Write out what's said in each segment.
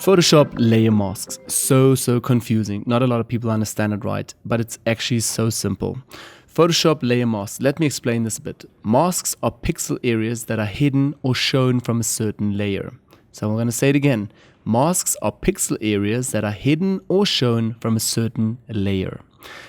Photoshop layer masks. So confusing. Not a lot of people understand it right, but it's actually so simple. Photoshop layer masks. Let me explain this a bit. Masks are pixel areas that are hidden or shown from a certain layer. So I'm going to say it again. Masks are pixel areas that are hidden or shown from a certain layer.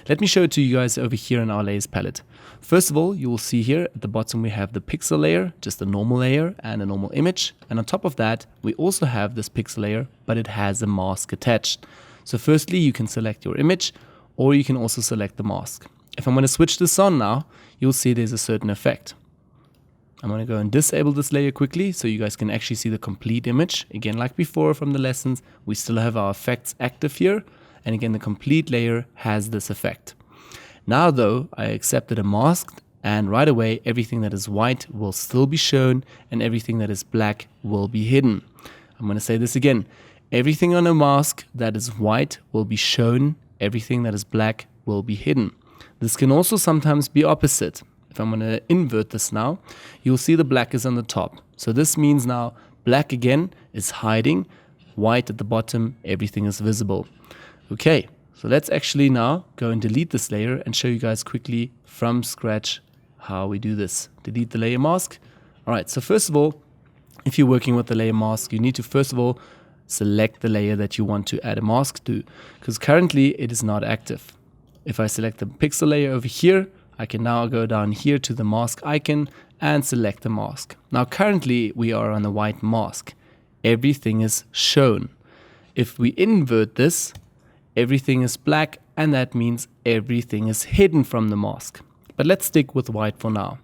Let me show it to you guys over here in our layers palette. First of all, you will see here at the bottom we have the pixel layer, just a normal layer and a normal image. And on top of that, we also have this pixel layer, but it has a mask attached. So firstly, you can select your image, or you can also select the mask. If I'm going to switch this on now, you'll see there's a certain effect. I'm going to go and disable this layer quickly so you guys can actually see the complete image. Again, like before from the lessons, we still have our effects active here. And again, the complete layer has this effect. Now though, I accepted a mask, and right away everything that is white will still be shown and everything that is black will be hidden. I'm going to say this again. Everything on a mask that is white will be shown, everything that is black will be hidden. This can also sometimes be opposite. If I'm going to invert this now, you'll see the black is on the top. So this means now black again is hiding, white at the bottom, everything is visible. Okay, so let's actually now go and delete this layer and show you guys quickly from scratch how we do this. Delete the layer mask. All right, so first of all, if you're working with the layer mask, you need to first of all select the layer that you want to add a mask to, because currently it is not active. If I select the pixel layer over here, I can now go down here to the mask icon and select the mask. Now currently we are on a white mask. Everything is shown. If we invert this, everything is black, and that means everything is hidden from the mask. But let's stick with white for now.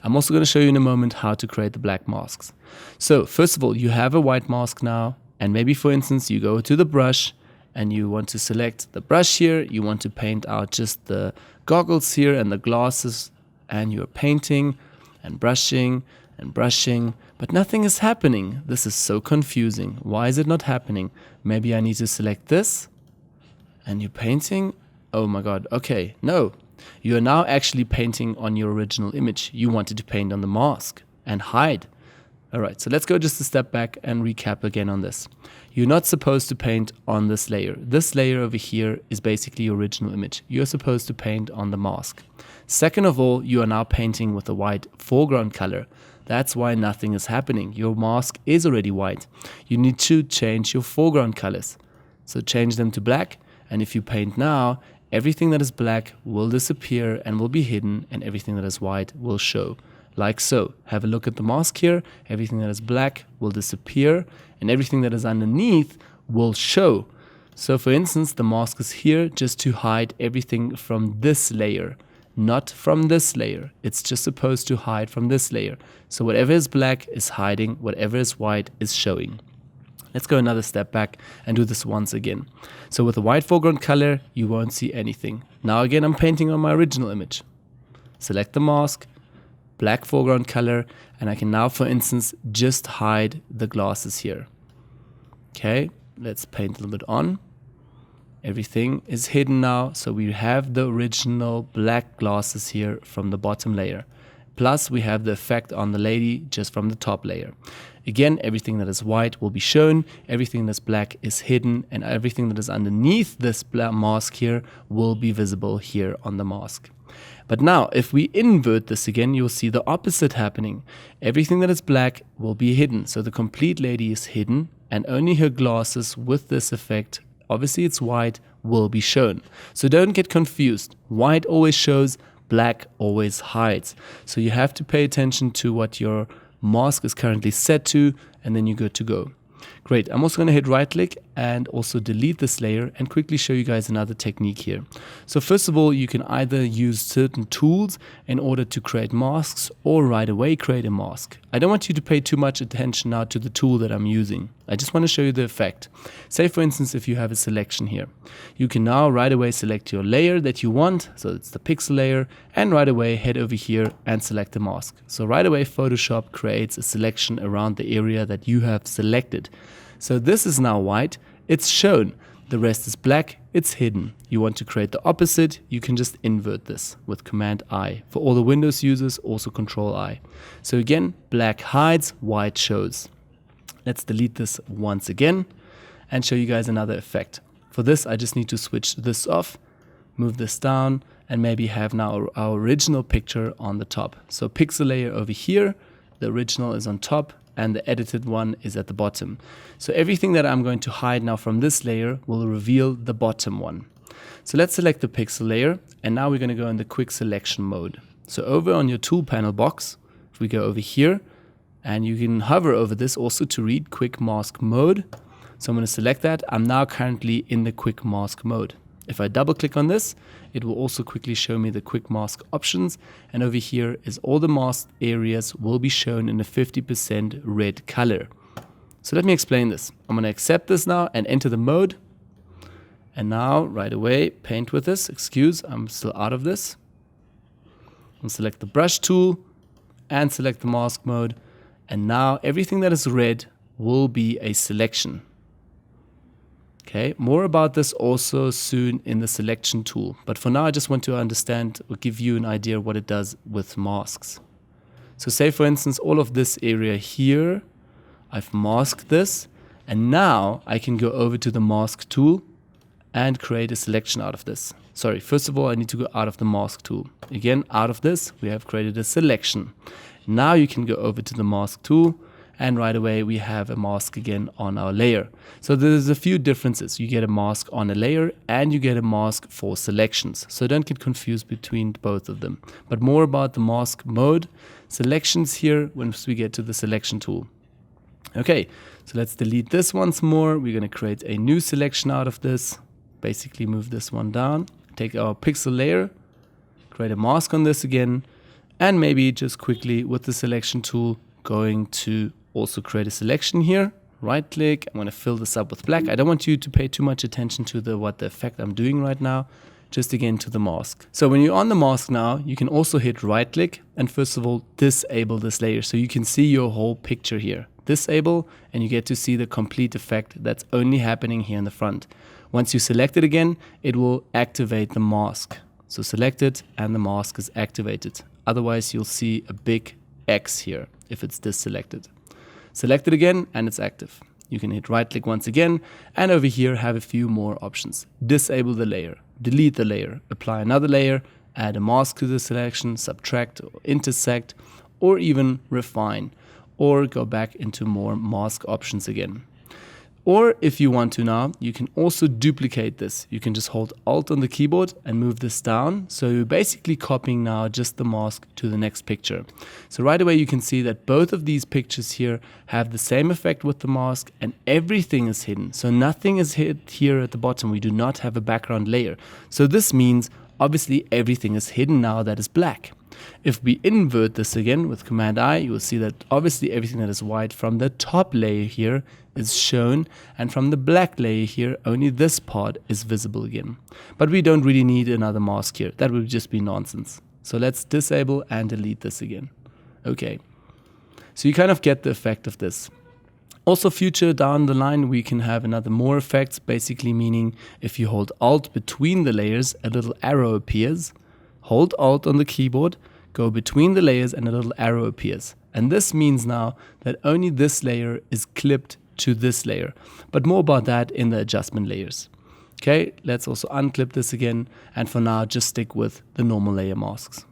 I'm also going to show you in a moment how to create the black masks. So first of all, you have a white mask now, and maybe for instance you go to the brush and you want to select the brush here, you want to paint out just the goggles here and the glasses, and you're painting and brushing, but nothing is happening. This is so confusing. Why is it not happening? Maybe I need to select this. And you're painting? Oh my god, okay, no. You are now actually painting on your original image. You wanted to paint on the mask and hide. Alright, so let's go just a step back and recap again on this. You're not supposed to paint on this layer. This layer over here is basically your original image. You're supposed to paint on the mask. Second of all, you are now painting with a white foreground color. That's why nothing is happening. Your mask is already white. You need to change your foreground colors. So change them to black. And if you paint now, everything that is black will disappear and will be hidden, and everything that is white will show. Like so. Have a look at the mask here. Everything that is black will disappear, and everything that is underneath will show. So for instance, the mask is here just to hide everything from this layer, not from this layer. It's just supposed to hide from this layer. So whatever is black is hiding, whatever is white is showing. Let's go another step back and do this once again. So with the white foreground color, you won't see anything. Now again, I'm painting on my original image. Select the mask, black foreground color, and I can now, for instance, just hide the glasses here. Okay, let's paint a little bit on. Everything is hidden now, so we have the original black glasses here from the bottom layer. Plus, we have the effect on the lady just from the top layer. Again, everything that is white will be shown, everything that's black is hidden, and everything that is underneath this black mask here will be visible here on the mask. But now, if we invert this again, you'll see the opposite happening. Everything that is black will be hidden, so the complete lady is hidden, and only her glasses with this effect, obviously it's white, will be shown. So don't get confused. White always shows, black always hides. So you have to pay attention to what your mask is currently set to, and then you're good to go. Great, I'm also going to hit right click and also delete this layer and quickly show you guys another technique here. So first of all, you can either use certain tools in order to create masks or right away create a mask. I don't want you to pay too much attention now to the tool that I'm using. I just want to show you the effect. Say for instance, if you have a selection here, you can now right away select your layer that you want. So it's the pixel layer, and right away head over here and select the mask. So right away Photoshop creates a selection around the area that you have selected. So this is now white, it's shown. The rest is black, it's hidden. You want to create the opposite, you can just invert this with Command I. For all the Windows users, also Control I. So again, black hides, white shows. Let's delete this once again. and show you guys another effect. For this, I just need to switch this off, move this down, and maybe have now our original picture on the top. So pixel layer over here, the original is on top, and the edited one is at the bottom. So everything that I'm going to hide now from this layer will reveal the bottom one. So let's select the pixel layer, and now we're going to go in the quick selection mode. So over on your tool panel box, if we go over here, and you can hover over this also to read quick mask mode. So I'm going to select that. I'm now currently in the quick mask mode. If I double click on this, it will also quickly show me the quick mask options. And over here is all the masked areas will be shown in a 50% red color. So let me explain this. I'm going to accept this now and enter the mode. And now right away, paint with this. Excuse, I'm still out of this. I'll select the brush tool and select the mask mode. And now everything that is red will be a selection. Okay, more about this also soon in the selection tool. But for now, I just want to understand or give you an idea of what it does with masks. So say, for instance, all of this area here, I've masked this. And now I can go over to the mask tool and create a selection out of this. Sorry, first of all, I need to go out of the mask tool. Again, out of this, we have created a selection. Now you can go over to the mask tool, and right away we have a mask again on our layer. So there's a few differences. You get a mask on a layer and you get a mask for selections. So don't get confused between both of them. But more about the mask mode. Selections here once we get to the selection tool. Okay, so let's delete this once more. We're going to create a new selection out of this. Basically move this one down. Take our pixel layer, create a mask on this again, and maybe just quickly with the selection tool going to also create a selection here. Right click, I'm going to fill this up with black. I don't want you to pay too much attention to what the effect I'm doing right now. Just again to the mask. So when you're on the mask now, you can also hit right click and first of all disable this layer so you can see your whole picture here. Disable and you get to see the complete effect that's only happening here in the front. Once you select it again, it will activate the mask. So select it and the mask is activated. Otherwise you'll see a big X here if it's deselected. Select it again and it's active. You can hit right click once again and over here have a few more options. Disable the layer, delete the layer, apply another layer, add a mask to the selection, subtract or intersect, or even refine, or go back into more mask options again. Or if you want to now, you can also duplicate this. You can just hold Alt on the keyboard and move this down. So you're basically copying now just the mask to the next picture. So right away you can see that both of these pictures here have the same effect with the mask and everything is hidden. So nothing is hid here at the bottom. We do not have a background layer. So this means obviously everything is hidden now that is black. If we invert this again with Command I, you will see that obviously everything that is white from the top layer here is shown, and from the black layer here, only this part is visible again. But we don't really need another mask here. That would just be nonsense. So let's disable and delete this again. Okay. So you kind of get the effect of this. Also future down the line, we can have another more effects, basically meaning if you hold Alt between the layers, a little arrow appears. Hold Alt on the keyboard, go between the layers and a little arrow appears. And this means now that only this layer is clipped to this layer. But more about that in the adjustment layers. Okay, let's also unclip this again. And for now, just stick with the normal layer masks.